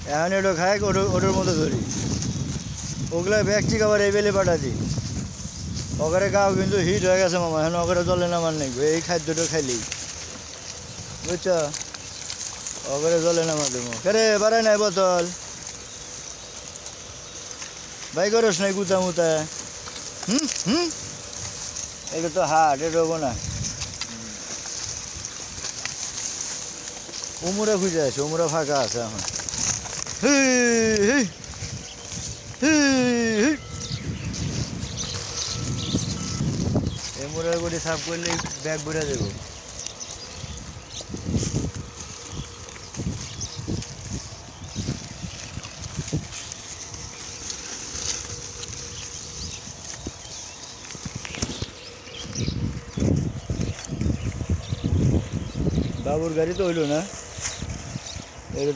এখন এটা খাই ওটার মতো ধরি ওগুলা ব্যক্তিকে আবার এই বেলে পাঠা দিই ওখানে গাও কিন্তু হিট হয়ে গেছে মামা এখন ওখানে জলে নামার নেই এই খাদ্যটা খাইলেই বুঝছ ওখানে জলে নামা দেবো কেরে বাড়াই নাই বোতল ভাই করস নাই কুতা মুতা এটা তো হাট এটা হবো না উমরা খুঁজে আছে উমরা ফাঁকা আছে এখন এমুরার করে সাফ করলে ব্যাগ ভরে দেবো বাবুর গাড়ি তো হইলো না এটা